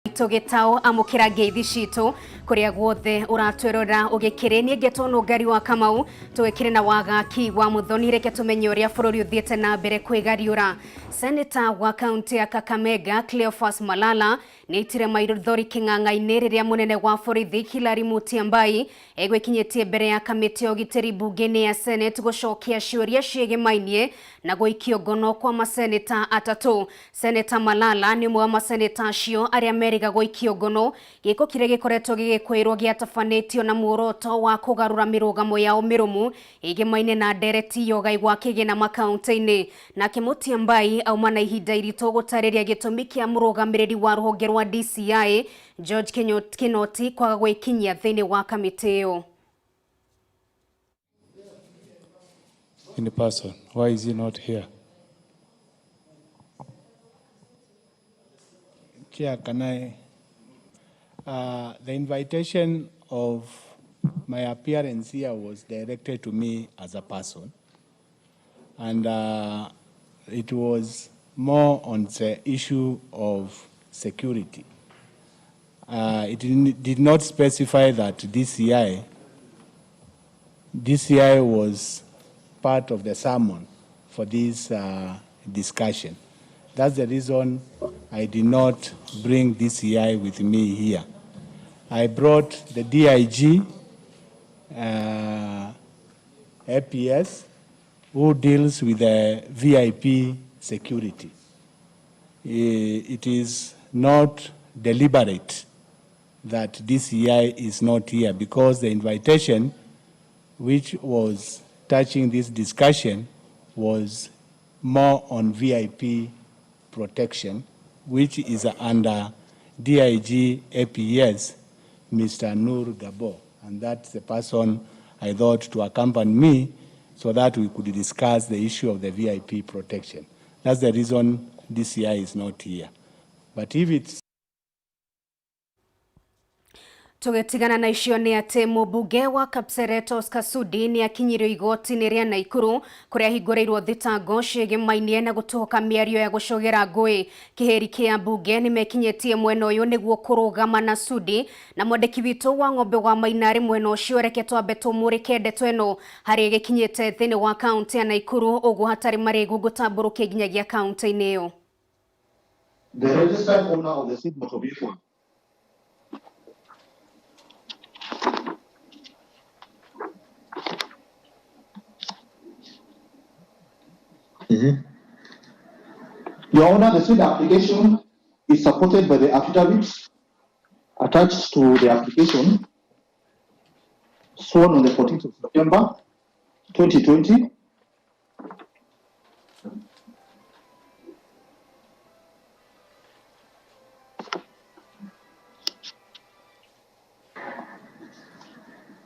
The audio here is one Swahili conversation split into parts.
Tugitao amukira ngeithi citu kuria guothe uratwerora ugikirenie ngetono ngari wa Kamau tugikire na wagaki wa Muthoni reke tumenye uria bururi uthiete na mbere kwigariura. Senator wa kaunti ya Kakamega Cleophas Malala nitire maithori king'ang'a-ini riria munene wa borithi Hilary Mutyambai egwikinyitie mbere ya kamiti ya ugitiri bunge-ini ya Senate gucokia ciuria ciegimainie na guikio ngono kwa maseneta atatu. Senator Malala ni mwa maseneta acio aria meriga guikio ngono giko kiria gikoretwo gigikwirwo giatafanitio na muoroto wa kugarura mirugamo yao mirumu igimaine na ndereti yogai gwa kigina makaunti-ini. Nake Mutyambai auma na ihinda irito gutariria gitumi kia murugamiriri wa ruhonge rwa DCI George Kinoti kwaga gwikinyia thiini wa kamiti iyo. In person, why is he not here? Chair, can I? The invitation of my appearance here was directed to me as a person, and it was more on the issue of security. It did not specify that DCI was part of the sermon for this discussion. That's the reason I did not bring DCI with me here. I brought the DIG, APS, who deals with the VIP security. It is not deliberate that DCI is not here because the invitation which was touching this discussion was more on VIP protection, which is under DIG APS, Mr. Nur Gabo. And that's the person I thought to accompany me so that we could discuss the issue of the VIP protection. That's the reason DCI is not here. But if it's Tugetigana na icio ni ati mubunge wa Kapseret Oscar Sudi ni akinyirio igoti-ini ria Naikuru kuria hingurirwo thitango ciegimainie na gutoka miario ya gucogera ngui. Kiheri kia bunge ni mekinyetie mwena uyu niguo kurugama na Sudi na mwandiki witu wa ng'ombe wa Mainari mwena ucio reke twambe tumurike ndeto ino hari gikinyite thiini wa kaunti ya Naikuru uguo hatari marigu gutamburuke nginyagia kaunti-ini iyo. The registered owner of the seed motor vehicle Your Honor, the seed application is supported by the affidavits attached to the application sworn on the 14th of September 2020.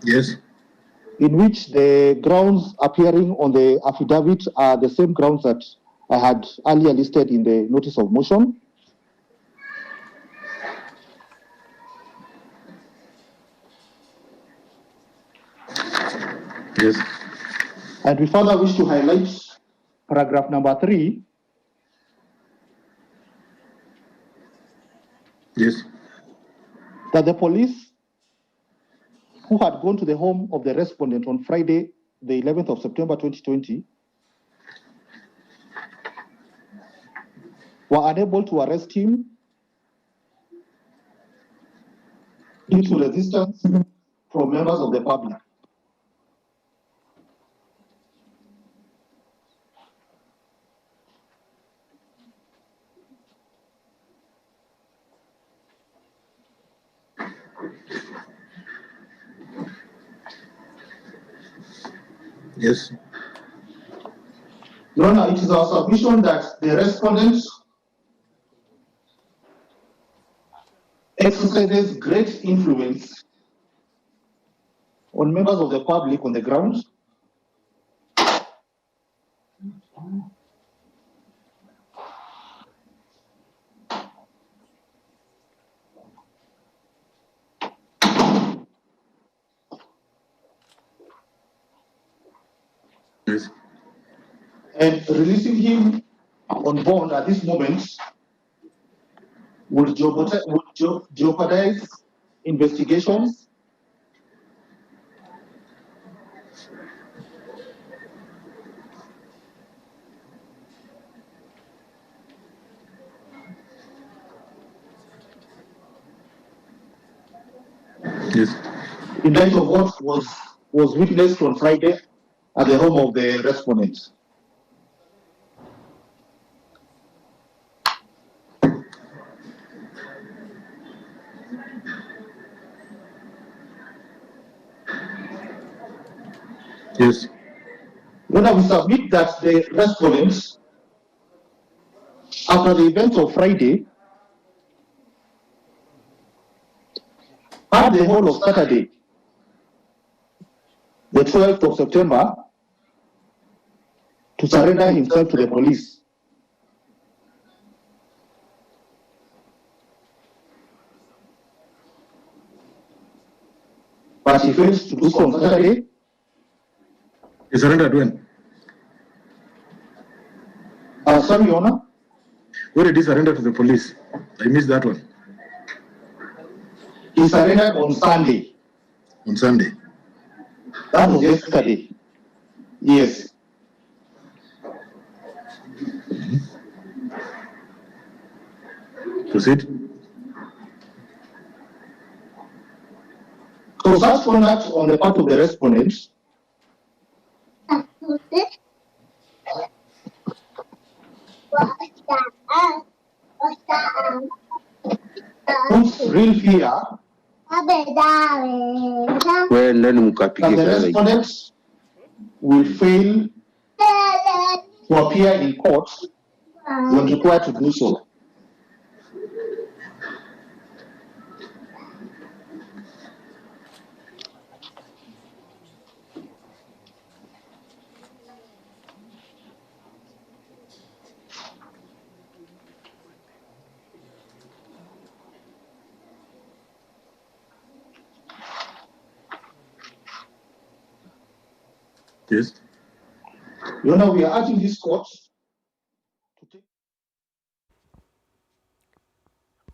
Yes. In which the grounds appearing on the affidavit are the same grounds that I had earlier listed in the notice of motion. Yes. And we further wish to highlight paragraph number 3. Yes. That the police who had gone to the home of the respondent on Friday, the 11th of September 2020, were unable to arrest him due to resistance from members of the public. Yes. Your Honor, it is our submission that the respondent exercises great influence on members of the public on the grounds Yes. and releasing him on bond at this moment would jeopardize investigations. Yes. In light of what was witnessed on Friday at the home of the respondents. Yes. When we submit that the respondents, after the event of Friday, had the whole of Saturday, the 12th of September, to surrender himself to the police. But he failed to do so on Saturday. He surrendered when? Sorry, Your Honor. Where did he surrender to the police? I missed that one. He surrendered on Sunday. On Sunday. That was yesterday. Yes. Proceed. So such conduct on the part of the respondents puts real fear that the respondents will fail to appear in court when required to do so. Yes. You know, we are urging this court to take.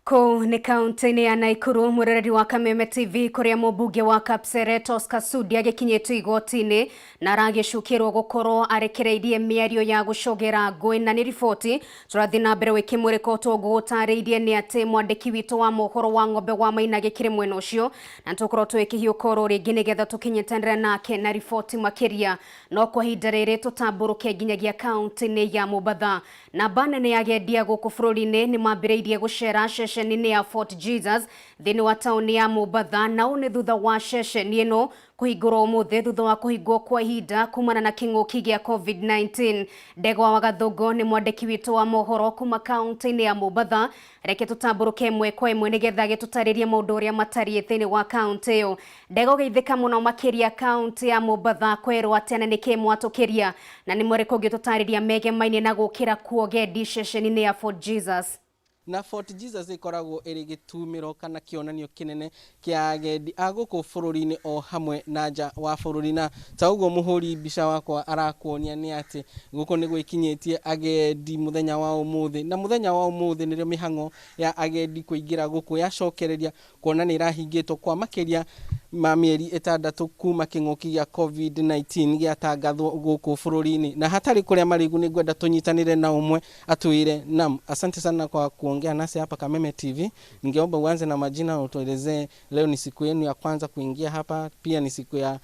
Kuu ni kaunti-inĩ ya Naikuru, mwĩroreri wa Kameme Tv kuria mũmbunge wa Kapseret Oscar Sudi agĩkinyĩtio igoti-inĩ na aragĩcukĩrwo gũkorwo arekereirie mĩario ya gũcogera ngũĩ. Na nĩ riboti tũrathiĩ na mbere wĩkĩmũrĩko tũgũgũtarĩirie nĩ atĩ mwandĩki witũ wa mohoro wa Ng'ombe wa Maina gĩkĩrĩ mwena ũcio, na tũkorwo twĩkĩhiũ koro rĩngĩ nĩgetha tũkinyitanĩre nake na riboti makĩria. No kwa ihinda rĩrĩ tũtambũrũke nginyagia kaunti-inĩ ya Mombatha. Namba nene ya agendi gũkũ bũrũri-inĩ nĩ mambĩrĩirie gũcera ceceni-inĩ ya Fort Jesus thĩinĩ wa taũni ya Mombatha, na ũũ nĩ thutha wa ceceni ĩno kũhingũrwo ũmũthĩ thutha wa kũhingwo kwa ihinda kumana na kĩng'ũki gĩa COVID-19. Ndegwa wa Gathũngũ nĩ mwandĩki witũ wa mohoro kuma kaunti-inĩ ya Mombatha. Reke tũtambũrũke ĩmwe kwa ĩmwe nĩgetha agĩtũtarĩrie maũndũ ũrĩa matariĩ thĩinĩ wa kaunti ĩyo. Ndegwa ũgeithĩka mũno makĩria kaunti ya Mombatha, kwerwo atĩ na nĩkĩ mwatũkĩria na nĩ mũrĩkũ ũngĩtũtarĩria megemainie na gũkĩra kwa agendi ceceni-inĩ ya Fort Jesus? Na Fort Jesus ikoragwo ĩrĩ gĩtumĩro kana kĩonanio kĩnene kĩa agendi a gũkũ bũrũri-inĩ o hamwe na nja wa bũrũri. Na ta ũguo mũhũri mbica wakwa arakuonia nĩ atĩ gũkũ nĩ gwĩkinyĩtie agendi mũthenya wa ũmũthĩ, na mũthenya wa ũmũthĩ nĩrĩo mĩhang'o ya agendi kũingĩra gũkũ yacokereria, kuona nĩ irahingĩtwo kwa makĩria ma mĩeri 6 kuma kĩng'ũki gĩa COVID-19 gĩatangathwo gũkũ bũrũri-inĩ. Na hatarĩ kũrĩa marigu nĩ ngwenda tũnyitanĩre na ũmwe atwĩre nam. Asante sana kwa kuongea nasi hapa Kameme TV. Ningeomba uanze na majina, utuelezee leo ni siku yenu ya kwanza kuingia hapa, pia ni siku ya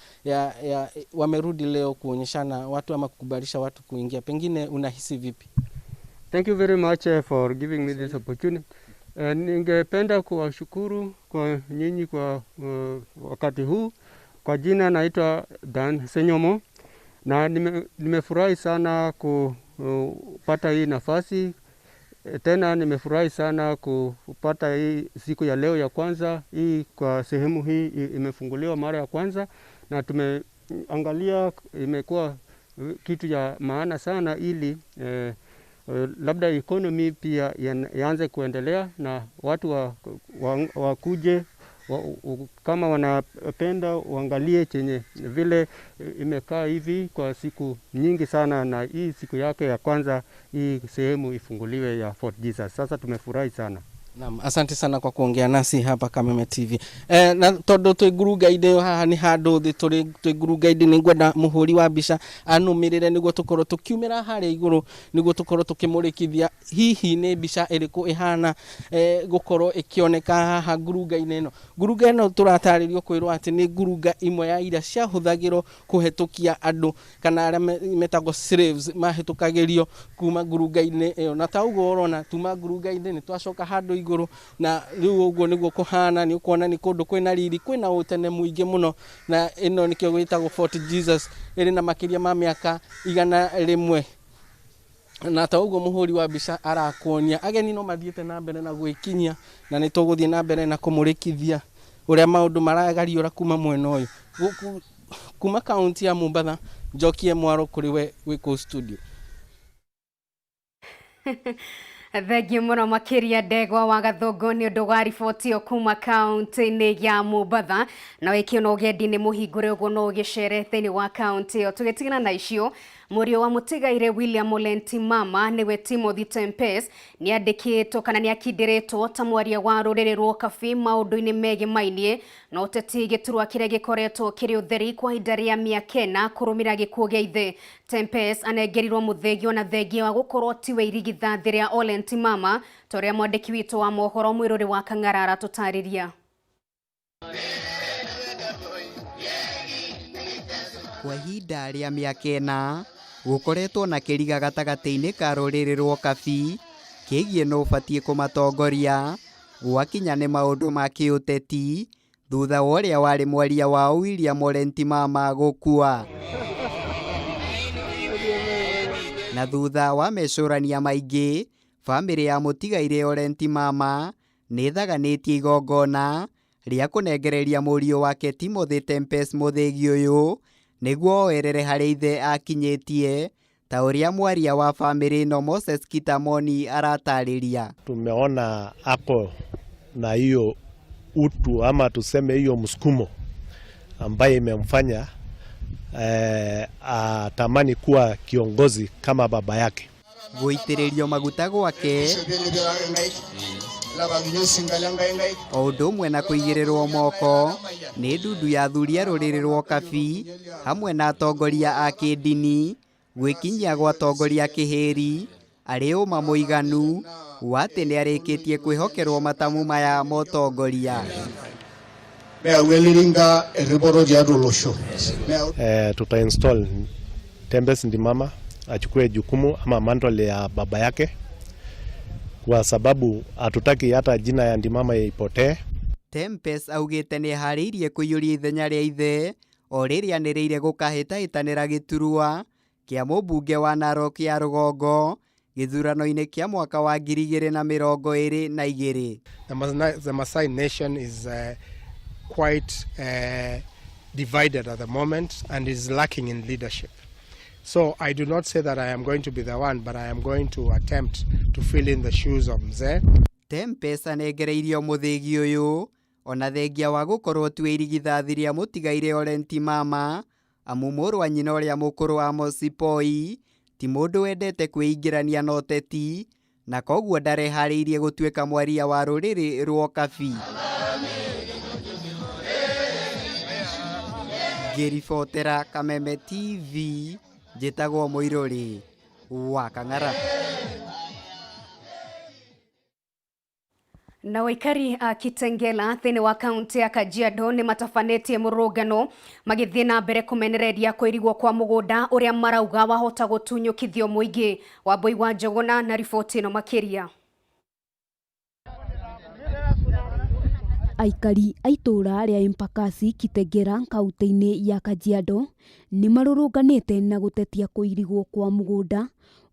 wamerudi leo kuonyeshana watu ama kukubalisha watu kuingia. Pengine unahisi vipi? Thank you very much for giving me this opportunity. Ningependa kuwashukuru kwa nyinyi kwa wakati huu. Kwa jina naitwa Dan Senyomo na nimefurahi sana kupata hii nafasi. Tena nimefurahi sana kupata hii siku ya leo ya kwanza. Hii kwa sehemu hii imefunguliwa mara ya kwanza na tumeangalia imekuwa kitu ya maana sana ili labda economy pia yaanze kuendelea na watu wakuje kama wanapenda uangalie chenye vile imekaa hivi kwa siku nyingi sana, na hii siku yake ya kwanza hii sehemu ifunguliwe ya Fort Jesus. Sasa tumefurahi sana. Naam, asante sana kwa kuongea nasi hapa Kameme TV. Na todo twi guru guide haha ni handu thi twi guru guide ni ngwenda muhuri wa mbica anumirire niguo tukorwo tukiumira haria iguru niguo tukorwo tukimurikithia hihi ni mbica iriku ihana gukorwo ikioneka haha ngurunga-ini ino. Ngurunga ino turataririo kwirwo ati ni ngurunga imwe ya iria ciahuthagirwo kuhetukia andu kana aria metagwo slaves mahitukagirio kuma ngurunga-ini iyo. Na ta uguo urona tuma ngurunga-ini ni twacoka handu iguru na riu uguo niguo kuhana ni ukuona ni kundu kwina riri kwina utene muingi muno na ino nikio gwitagwo Fort Jesus iri na makiria ma miaka 100 na ta uguo muhuri wa mbica arakuonia ageni no mathiete na mbere na gwikinyia na ni tuguthie na mbere na kumurikithia uria maundu maragariura kuma mwena uyu kuma kaunti ya Mombasa. Njokie Mwaro kuri we wiko studio. Thegi muno makiria Ndegwa wa Gathongo ni undu wa riboti yo kuma kaunti-ini ya Mombasa na wikio no gendi ni muhingure uguo no gicere thiini wa kaunti yo. Tugitigana na icio murio wa mutigaire William Olentimama niwe Timothy Tempest ni andikitwo kana ni akindiritwo ta mwaria wa ruriri rwo kabi maundu-ini mege mainie no uteti giturwa kiria gikoretwo kiri utheri kwa ihinda ria miaka 4 kurumira gikuo gia ithe. Tempest anengerirwo muthegio na thegi wa gukorwo tiwe irigithathi ria Olentimama toria mwandiki witu wa mohoro mwiruri wa Kang'arara tutariria. Kwa ihinda ria miaka 4 gukoretwo na kiriga gatagati-ini ka ruriri rwo kabi kigie no ubatie kumatongoria gwakinya ni maundu ma kiuteti thutha wa uria wari mwaria wa William Olentimama gukua. Na thutha wa mecurania maingi family ya mutigaire Olentimama nithaganitie igongona ria kunengereria murio wake Timothy Tempest muthegi uyu niguo oerere hari ithe akinyitie ta uria mwaria wa family no Moses Kitamoni aratariria. Tumeona ako na hiyo utu ama tuseme hiyo msukumo ambaye imemfanya atamani kuwa kiongozi kama baba yake. Guitiririo maguta gwake Odo mwena kuigirirwo moko ni ndundu ya thuria ruriri rwo kabi hamwe na atongoria a kidini gwikinyia gwa atongoria kihiri ari uma muiganu wate ni arikitie kwihokerwo matamu maya motongoria. Tuta install Tempest Ndimama achukue jukumu ama mantle ya baba yake kwa sababu hatutaki hata jina ya Ndimama ipotee. Tempest augite ni hariirie kuiyuria ithenya ria ithe o riria niriire gukahitahitanira giturua kia mubunge wa Narok ya Rugongo githurano-ini kia mwaka wa 2022. The Maasai nation is quite divided at the moment and is lacking in leadership. So I do not say that I am going to be the one, but I am going to attempt to fill in the shoes of Mzee. Tempest anengereirio muthegi uyu ona thengia wa gukorwo tu irigithathi ria mutigaire Olentimama amu muru wa nyina uria mukuru wa Mosipoi ti mundu wendete kwiingirania na uteti na koguo ndarehariirie gutuika mwaria wa ruriri rwo kabi. Ngiribotera Kameme TV njitagwo Muiruri wa Kang'ara. Na waikari a Kitengela thini wa kaunti ya Kajiado ni matafanetie murugano magithie na mbere kumenereria kwirigwo kwa mugunda uria marauga wahota gutunyukithio muingi. Wambui wa Njogona na riboti no makiria. Aikari aitura ria Impakasi Kitengela kaunti-ini ya Kajiado ni marurunganite na gutetia kuirigwo kwa mugunda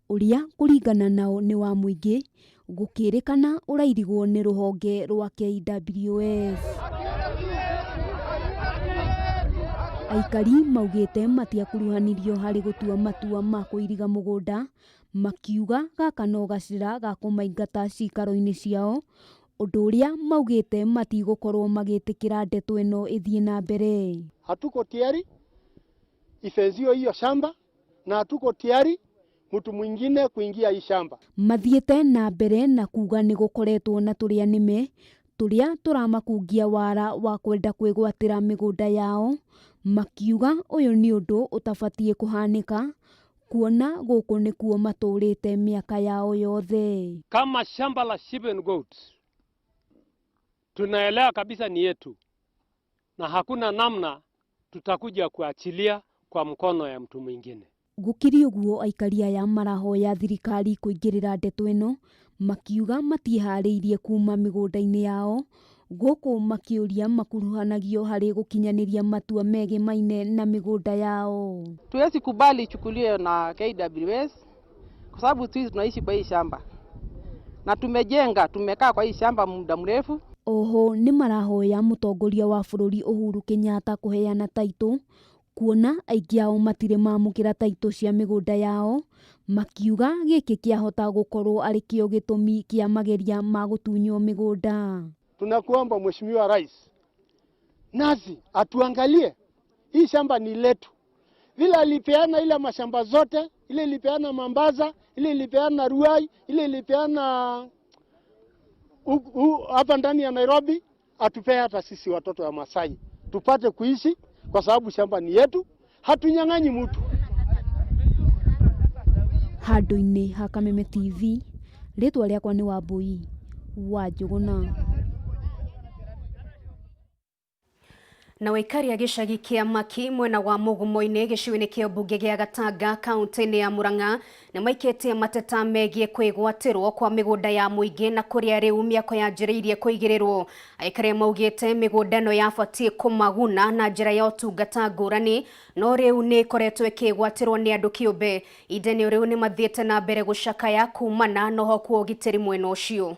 uria kuringana nao ni wa muingi gukirikana urairigwo ni ruhonge rwa KWS. Aikari maugite matiakuruhanirio hari gutua matua ma kuiriga mugunda makiuga gaka no gacira ga kumaingata cikaro-ini ciao undu uria maugite matigukorwo magitikira ndeto ino ithie na mbere. Hatuko tayari ifenzio hiyo shamba na hatuko tayari mtu mwingine kuingia hii shamba. Mathiete na mbere na kuga ni gukoretwo na turia nime turia turamakungia wara wa kwenda kwigwatira migunda yao, makiuga uyu ni undu utabatie kuhanika kuona guku nikuo maturite miaka yao yothe. Kama shamba la sheep and goats tunaelewa kabisa ni yetu, na hakuna namna tutakuja kuachilia kwa mkono ya mtu mwingine. Gukiri uguo aikari aya marahoya thirikari kuingirira ndeto ino, makiuga matihariirie kuma migunda-ini yao, guku makiuria makuruhanagio hari gukinyaniria matua mege maine na migunda yao. Tuwezi kubali ichukuliwe na KWS kwa sababu sisi tunaishi kwa hii shamba na tumekaa kwa hii shamba muda mrefu. Oho ni marahoya mutongoria wa bururi Uhuru Kenyatta kuheana taito, kuona aingĩ ao matire mamũkĩra taito cia mĩgũnda yao, makiuga gĩkĩ kĩahota gũkorwo arĩ kĩo gĩtũmi kĩa mageria ma gũtunywo mĩgũnda. Tunakuomba Mheshimiwa Rais, nasi atuangalie, hii shamba ni letu. Vile alipeana ile mashamba zote, ile ilipeana Mambaza, ile ilipeana Ruai, ile ilipeana hapa ndani ya Nairobi, atupee hata sisi watoto wa Masai tupate kuishi, kwa sababu shamba ni yetu, hatunyang'anyi mtu. Handũ-inĩ ha Kameme TV, rĩtwa rĩakwa nĩ Wambui wa Njũgũna. Na waikari a gĩcagi kĩa Maki mwena wa Mũgumo-inĩ gĩcigo-inĩ kĩa mbunge gĩa Gatanga kaunti-inĩ ya Murang'a nĩ maikĩtie mateta megiĩ kwĩgwatĩrwo kwa mĩgũnda ya mũingĩ na kũrĩa rĩu mĩako yanjĩrĩirie kũigĩrĩrwo. Aikari maugĩte mĩgũnda ĩno yabatiĩ kũmaguna na njĩra ya ũtungata ngũrani, no rĩu nĩ ĩkoretwo ĩkĩgwatĩrwo nĩ andũ kĩũmbe. Idenyo rĩu nĩ mathiĩte na mbere gũcakaya kumana na ũhoku wa ũgitĩri mwena ũcio.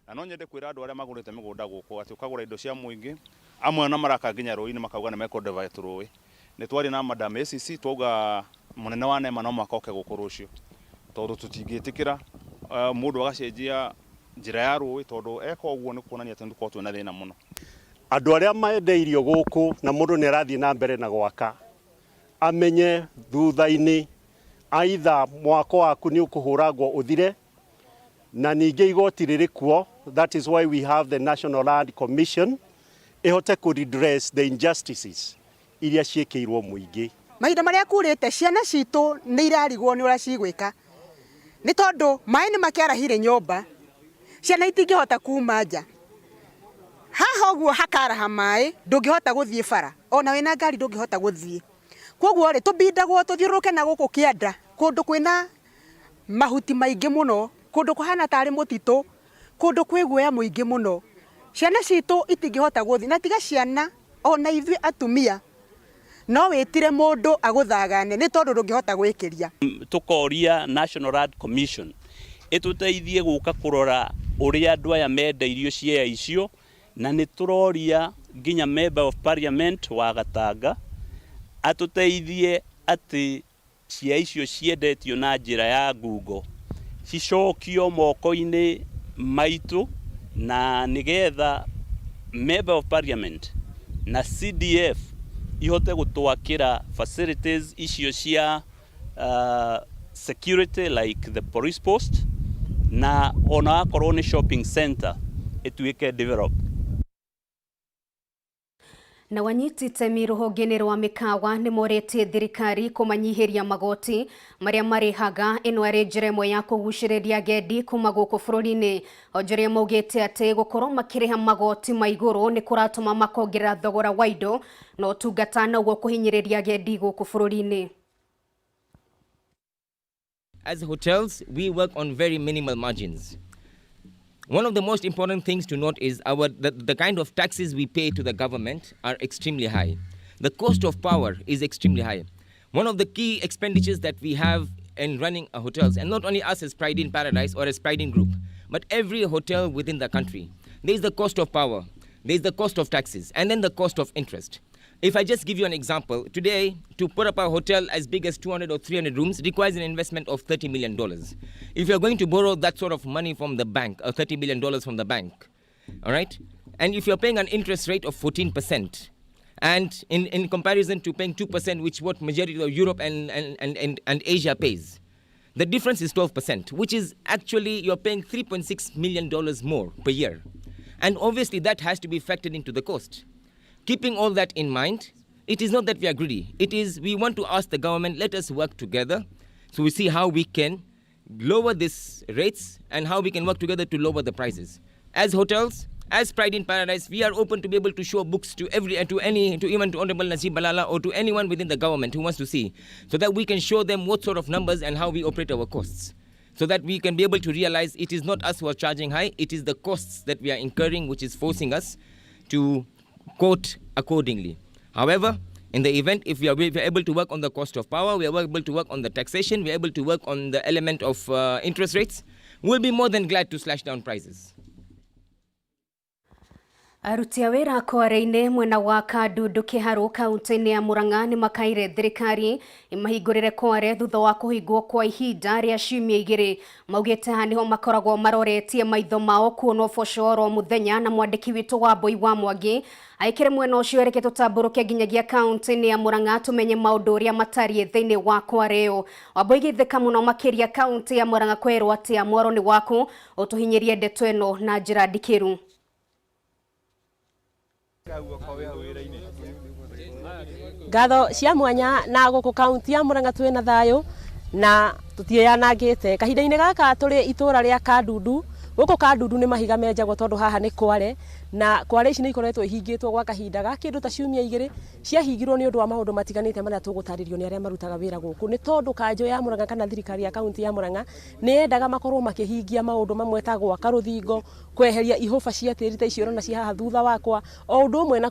Na no nyende kwira andu aria magurite migunda guku ati ukagura indo cia muingi amwe na maraka nginya rũĩ-inĩ makauga nĩ meko divide rũĩ. Nĩ twari na madam ACC twauga munene wa nema no makoke guku rũcio tondu tutingĩtĩkĩra mũndũ agacenjia njĩra ya rũĩ tondu eka ũguo nĩ kuonania atĩ nĩtũkorwo twĩna thĩna mũno. Andũ arĩa mendeirio gũkũ na mũndũ nĩ arathiĩ na mbere na gwaka amenye thutha-inĩ aitha mwako waku nĩ ũkũhũragwo ũthire na ningĩ igoti rĩrĩ kuo. That is why we have the National Land Commission ihote ku redress the injustices iria ciĩkĩirwo mũingĩ. Mahinda marĩa kurĩte ciana citũ nĩ irarigwo nĩ ũrĩa cigwĩka, nĩ tondũ maĩ nĩ makĩarahire nyũmba, ciana itingĩhota kuma nja. Haha ũguo hakaraha maĩ ndũngĩhota gũthiĩ bara, ona wĩna ngari ndũngĩhota gũthiĩ. Kwoguo rĩ tũbindagwo tũthiũrũrũke na gũkũ kĩanda kũndũ kwĩna mahuti maingĩ mũno, kũndũ kũhana tarĩ mũtitũ, kũndũ kwĩ guoya mũingĩ mũno. Ciana citũ itingĩhota gũthiĩ, na tiga ciana ona ithuĩ atumia no wĩtire mũndũ agũthagane nĩ tondũ ndũngĩhota gwĩkĩria. Tukoria National Land Commission ĩtũteithie gũka kũrora ũrĩa andũ aya mendeirio ciea icio, na nĩ tũroria nginya Member of Parliament wa Gatanga atũteithie atĩ ciea icio ciendetio na njĩra ya ngungo cicokio moko-inĩ maitũ, na nĩgetha Member of Parliament na CDF ihote gũtwakĩra facilities icio cia security like the police post, na ona akorwo nĩ shopping center ĩtuĩke develop. Na wanyiti itemi rũhonge-inĩ rwa mĩkawa nĩ morĩtie thirikari kũmanyihiria magoti marĩa marĩhaga. Ĩno arĩ njĩra ĩmwe ya kũgucĩrĩria agendi kuma gũkũ bũrũri-inĩ. Onjoria maugĩte atĩ gũkorwo makĩrĩha magoti ma igũrũ nĩ kũratũma makongerera thogora wa indo na ũtungata na ũguo kũhinyĩrĩria agendi gũkũ bũrũri-inĩ. As hotels, we work on very minimal margins. One of the most important things to note is the kind of taxes we pay to the government are extremely high. The cost of power is extremely high. One of the key expenditures that we have in running our hotels, and not only us as Pride in Paradise or as Pride in Group, but every hotel within the country, there's the cost of power, there's the cost of taxes, and then the cost of interest. If I just give you an example, today, to put up a hotel as big as 200 or 300 rooms requires an investment of $30 million. If you're going to borrow that sort of money from the bank, or $30 million from the bank, all right, and if you're paying an interest rate of 14%, And in comparison to paying 2%, which what majority of Europe and Asia pays. The difference is 12%, which is actually you're paying $3.6 million more per year. And obviously that has to be factored into the cost. Keeping all that in mind, it is not that we are greedy. It is we want to ask the government, let us work together so we see how we can lower these rates and how we can work together to lower the prices. As hotels, as Pride in Paradise, we are open to be able to show books to even to Honorable Najib Balala or to anyone within the government who wants to see, so that we can show them what sort of numbers and how we operate our costs, so that we can be able to realize it is not us who are charging high, it is the costs that we are incurring which is forcing us to quote accordingly. However, in the event, if we are able to work on the cost of power, we are able to work on the taxation, we are able to work on the element of interest rates, we'll be more than glad to slash down prices. Aruti a wĩra kware-inĩ mwena wa Kandudu Kĩharũ kaunti-inĩ ya Murang'a nĩ makaire thirikari imahingũrĩre kware thutha wa kũhingwo kwa ihinda rĩa ciumia 2. Maugĩte haha nĩho makoragwo maroretie maitho mao kuona ũboco oro mũthenya, na mwandĩki witũ wa Mbũi wa Mwangi aikĩre mwena ũcio reke tũtambũrũke nginyagia kaunti-inĩ ya Murang'a tumenye maũndũ ũrĩa matariĩ thĩinĩ wa kware ĩyo. Wambũi gĩtheka mũno makĩria kaunti ya Murang'a kwerwo atĩ mwaro nĩ waku, ũtũhinyerie ndeto ĩno na njĩra ndikĩru. Ngatho cia mwanya na gũkũ kaunti ya Murang'a twĩna thayũ na tũtianangĩte. Kahinda-inĩ gaka tũrĩ itũra rĩa Kandudu. Gũkũ Kandudu nĩ mahiga menjagwo tondũ haha nĩ kware, na kware ici nĩ ikoretwo ihingĩtwo gwa kahinda ga kĩndũ ta ciumia 2. Ciahingirwo nĩ ũndũ wa maũndũ matiganĩte marĩa tũgũtarĩrio nĩ arĩa marutaga wĩra gũkũ. Nĩ tondũ kanjũ ya Murang'a kana thirikari ya kaunti ya Murang'a nĩ yendaga makorwo makĩhingia maũndũ mamwe ta gwaka rũthingo, kweheria ihũba cia tĩri ta icio na cia haha thutha wakwa, o ũndũ ũmwe na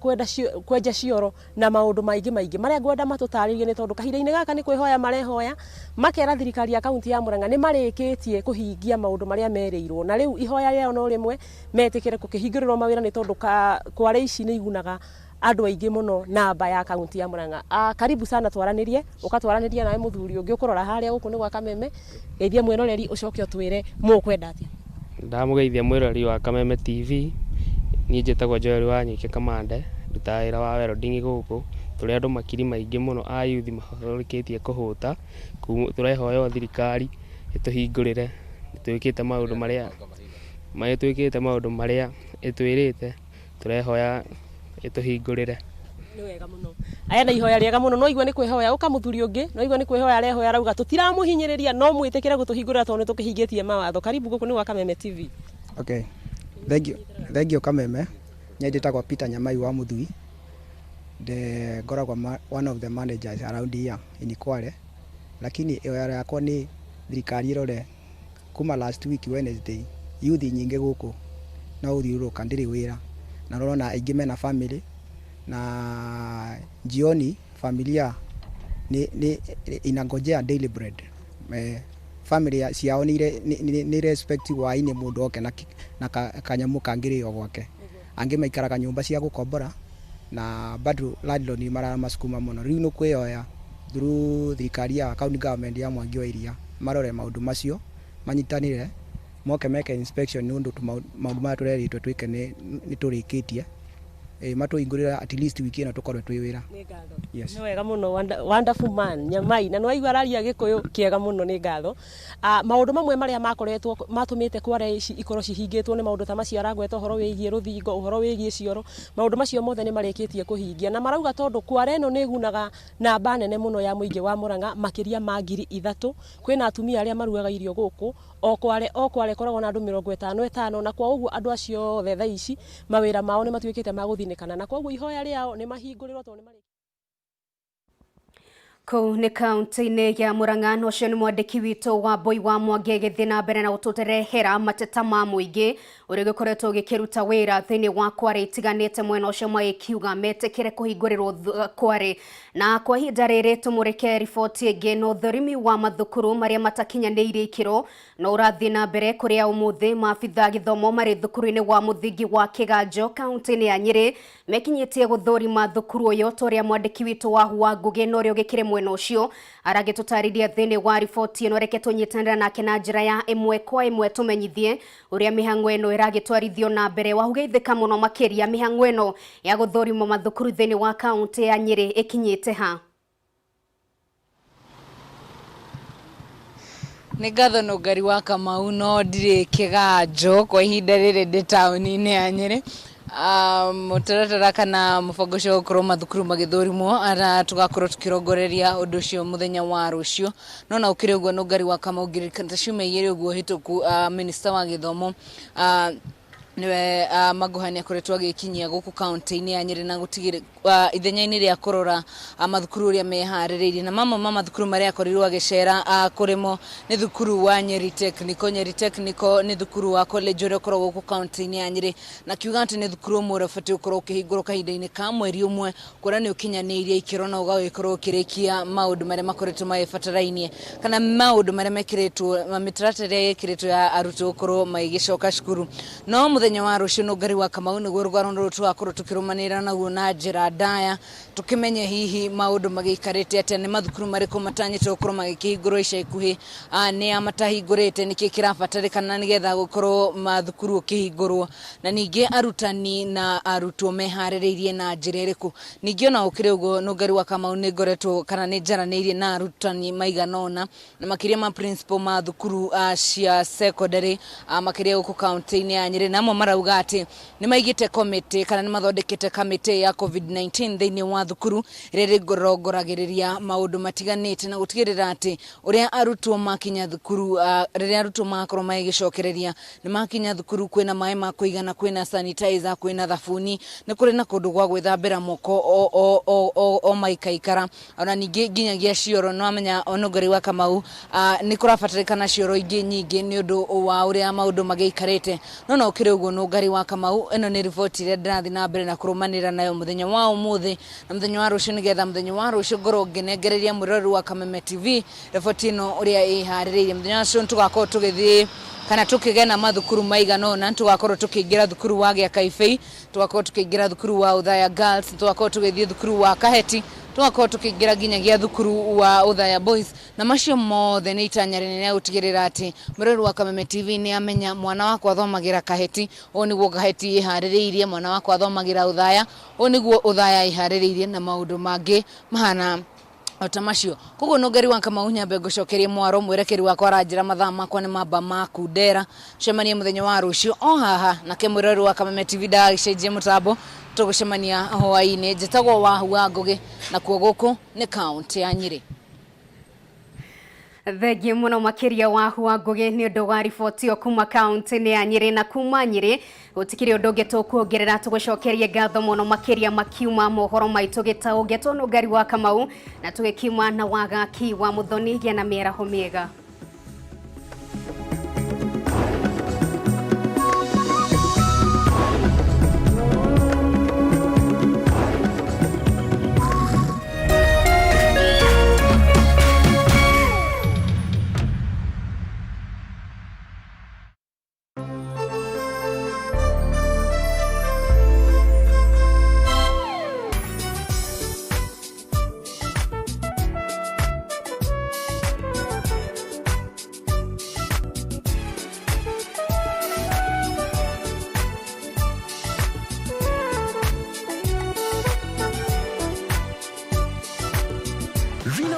kwenja cioro na maũndũ maingĩ marĩa ngwenda matũtarĩrie, nĩ tondũ kahinda-inĩ gaka nĩ kwĩhoya marehoya makera thirikari ya kaunti ya Murang'a nĩ marĩkĩtie kũhingia maũndũ marĩa merĩirwo, na rĩu ihoya rĩao no rĩmwe metĩkĩre kũkĩhingũrĩrwo mawĩra, nĩ tondũ kware ici nĩ igunaga andũ aingĩ mũno namba ya kaunti ya Murang'a. Karibu sana twaranĩrie, ũkatwaranĩria nawe mũthuri ũngĩ ũkũrora harĩa gũkũ nĩ gwa Kameme. Geithia mwĩroreri ũcoke ũtwĩre mũkwenda atĩa. Ndamugeithia mwĩroreri wa Kameme Tv. Niĩ njĩtagwo Joel wa Nyike Kamande, ndutaga wĩra wa welding gũkũ. Tũrĩ andũ makiri maingĩ mũno a youth mahorokĩtie kũhũta. Tũrehoya thirikari ĩtũhingũrĩre, twĩkĩte maũndũ marĩa ĩtwĩrĩte, tũrehoya ĩtũhingũrĩre. Nĩ wega mũno. Aya nĩ ihoya rĩega mũno, no igua nĩ kwĩhoya ũkamuthuri ũngĩ, no igua nĩ kwĩhoya arehoya arauga tũtiramũhinyĩrĩria, no mwĩtĩkĩre gũtũhingũrĩra tondũ nĩ tũkĩhingĩtie mawatho. Karibu gũkũ nĩ gwa Kameme TV. Okay. Thank you Kameme. Niĩ njĩtagwo Peter Nyamai wa Mũthui. Ngoragwo one of the managers around here in Kware. Lakini ihoya rĩakwa nĩ thirikari ĩrore kuma last week Wednesday, youth nyingĩ gũkũ na ũthiũrũrũka ndirĩ wĩra, na rorona aingĩ mena family, na jioni familia ni inangojea daily bread. Family ciao ni respect wa ine mũndũ oke na kanyamu kangĩrĩo gwake. Angĩ maikaraga nyũmba cia gũkombora na bado landlord ni maramasukuma mũno. Rĩu nĩ kwĩyoya through thirikari ya county government ya Mwangi wa Iria marore maũndũ macio manyitanĩre, moke meke inspection nĩ ũndũ maũndũ maya tũreritwo twĩke nĩ tũrĩkĩtie, matũhingũrĩra at least wiki ĩno tũkorwo twĩ wĩra. Yes. Nĩ wega mũno, wonderful man Nyamai, na nĩwaigua araria Gĩkũyũ kĩega mũno, nĩ ngatho. Maũndũ mamwe marĩa makoretwo matũmĩte kware ici ikorwo cihingĩtwo nĩ maũndũ ta macio aragweta, ũhoro wĩgiĩ rũthingo, ũhoro wĩgiĩ cioro, maũndũ macio mothe nĩ marĩkĩtie kũhingia, na marauga tondũ kware ĩno nĩ igunaga namba nene mũno ya mũingĩ wa Murang'a, makĩria ma 3,000. Kwĩna atumia arĩa maruaga irio gũkũ, o kware koragwo na andũ 55, na kwa ũguo andũ acio othe thaa ici mawĩra mao nĩ matuĩkĩte ma gũthinĩkana, na kwa ũguo ihoya rĩao nĩ mahingũrĩrwo tondũ nĩ marĩ Kũu nĩ kaunti-inĩ ya Murang'a, na ũcio nĩ mwandĩki witũ wa Mbũi wa Mwangi agĩthiĩ na mbere na gũtũrehera mateta ma mũingĩ ũrĩa ũgĩkoretwo ũgĩkĩruta wĩra thĩinĩ wa kware itiganĩte mwena ũcio magĩkiuga metĩkĩre kũhingũrĩrwo kware. Na kwa ihinda rĩrĩ tũmũrĩke riboti ĩngĩ na ũthũrimi wa mathukuru marĩa matakinyanĩirie ikĩro na ũrathiĩ na mbere kũrĩa ũmũthĩ maabitha gĩthomo marĩ thukuru-inĩ wa mũthingi wa Kĩganjo kaunti-inĩ ya Nyĩrĩ mekinyĩtie gũthũrima thukuru ũyũ, ta ũrĩa mwandĩki witũ wa Ngũgĩ na ũrĩa ũgĩkĩrĩ mwena ucio aragitutariria thini wa riboti ino reke tunyitanira nake na njira ya imwe kwa imwe tumenyithie uria mihango ino iragitwarithio na mbere wahugeithika muno makiria mihango ino ya guthorimo mathukuru thini wa kaunti ya Nyeri ikinyite ha. Nĩ ngatho na ũngari wa Kamau no ndirĩ kĩganjo kwa ihinda rĩrĩ ndĩ taũni-inĩ ya Nyeri. Mũtaratara kana mũbango ũcio gũkorwo mathukuru magĩthũrimwo ara tugakorwo tukirongoreria ũndũ ũcio mũthenya wa rũciũ. No na ũkĩrĩ ũguo nũngari wa Kamau ngirikana ciumia igĩrĩ ũguo hĩtũku minista wa gĩthomo niwe Maguhania akoretwo agĩkinyia gũkũ kaunti-inĩ ya Nyeri na gũtigĩrĩra ithenya-inĩ rĩa kũrora mathukuru ũrĩa meharĩrĩirie na mamwe ma mathukuru marĩa akorirwo agĩcera kũrĩmo nĩ thukuru wa Nyeri Technical. Nyeri Technical nĩ thukuru wa college ũrĩa ũkoragwo gũkũ kaunti-inĩ ya Nyeri na kiuga atĩ nĩ thukuru ũmwe ũrĩa ũbatiĩ gũkorwo ũkĩhingũrwo kahinda-inĩ ka mweri ũmwe kuona nĩ ũkinyanĩirie ikĩro na ũgagĩkorwo ũkĩrĩkia maũndũ marĩa makoretwo magĩbatarainie kana maũndũ marĩa mekĩrĩtwo mĩtaratara ĩrĩa ĩkĩrĩtwo ya arutwo gũkorwo magĩcoka cukuru. No mũthenya wa rũciũ nũngari wa Kamau nĩguo rũgano rũrũ tũgakorwo tũkĩrũmanĩrĩra naguo na njĩra ndaya tukĩmenye hihi maũndũ magĩikarĩte atĩa, nĩ mathukuru marĩkũ matanyĩtwo gũkorwo magĩkĩhingũrwo ica ikuhĩ, nĩ matahingũrĩte, nĩkĩ kĩrabatarĩkana nĩgetha gũkorwo mathukuru ũkĩhingũrwo, na ningĩ arutani na arutwo meharĩrĩirie na njĩra ĩrĩkũ. Ningĩ ona ũkĩrĩ ũguo nũngari wa Kamau nĩ ngoretwo kana nĩ njaranĩirie na arutani maigana ũna na makĩria ma principal ma thukuru cia secondary makĩria gũkũ kaunti-inĩ ya Nyeri, na amwe marauga atĩ nĩ maigĩte komiti kana nĩ mathondekete kamĩtĩ ya COVID-19 thĩinĩ wa thukuru ĩrĩa ĩrongoragĩrĩria maũndũ matiganĩte na gũtigĩrĩra atĩ ũrĩa arutwo makinya thukuru rĩrĩa arutwo magakorwo magĩcokereria nĩ makinya thukuru kwĩna maĩ ma kũigana, kwĩna sanitizer, kwĩna thabuni, nĩ kũrĩ na kũndũ gwa gwĩthambĩra moko o maikaikara, ona ningĩ nginyagia cioro. No amenya onũngari wa Kamau nĩ kũrabatarĩkana cioro ingĩ nyingĩ nĩ ũndũ wa ũrĩa maũndũ magĩikarĩte. No ũkĩrĩ ũguo nũngari wa Kamau, ĩno nĩ riboti ĩrĩa ndĩrathiĩ na mbere na kũrũmanĩrĩra nayo mũthenya wa ũmũthĩ na mũthenya wa rũciũ, nĩgetha mũthenya wa rũciũ ngorwo ngĩnengereria mwĩrori wa Kameme Tv riboti ĩno ũrĩa ĩharĩrĩirie. Mũthenya wa rũciũ nĩtũgakorwo tũgĩthiĩ kana tukigena mathukuru maigana ũna, tugakorwo tukiingira thukuru wa Gĩakaibei, tugakorwo tukiingira thukuru wa Uthaya Girls, tugakorwo tugithie thukuru wa Kaheti, tugakorwo tukiingira nginyagia thukuru wa Uthaya Boys, na macio mothe nĩ itanya rĩnene gũtigĩrĩra atĩ mũrori wa Kameme TV nĩ amenya mwana wakwa athomagira Kaheti, ũũ nĩguo Kaheti ĩharĩrĩirie, mwana wakwa athomagira Uthaya, ũũ nĩguo Uthaya ĩharĩrĩirie, na maũndũ mangĩ mahana ota macio. Koguo nũngari wa Kamau nyambe ngũcokerie mwaro mwerekeri wakwa aranjĩra mathaa makwa nĩ mamba makundera. Cemanie mũthenya wa rũciũ o haha nake mwĩrori wa Kameme TV ndagĩcenjie mũtambo, tũgũcemania hwaĩ-inĩ. Njĩtagwo Wahua Ngũgĩ na kuo gũkũ nĩ kaunti ya Nyeri. Thengi muno makiria Wahua Ngũgĩ nĩ ũndũ wa riboti yo kuma kaunti-inĩ ya Nyeri, na kuma Nyeri gũtikĩrĩ ũndũ ũngĩ tũkuongerera, tũgũcokerie ngatho muno makiria makiuma mohoro maitũ gĩtaũngetwo nũngari wa Kamau na tũgĩkiuma na wagaki wa Muthoni gĩa na mĩaraho mĩega.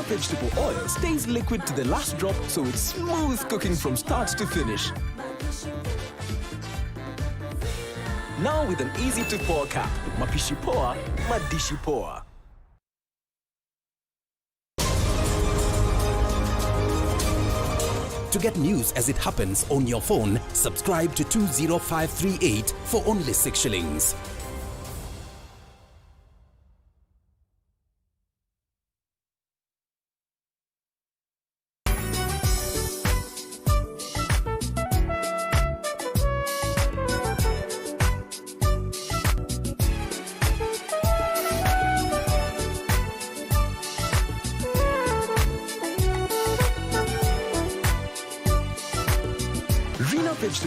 Vegetable oil stays liquid to the last drop, so it's smooth cooking from start to finish. Now with an easy to pour cap, mapishi poa, madishi poa. To get news as it happens on your phone, subscribe to 20538 for only 6 shillings. Vegetable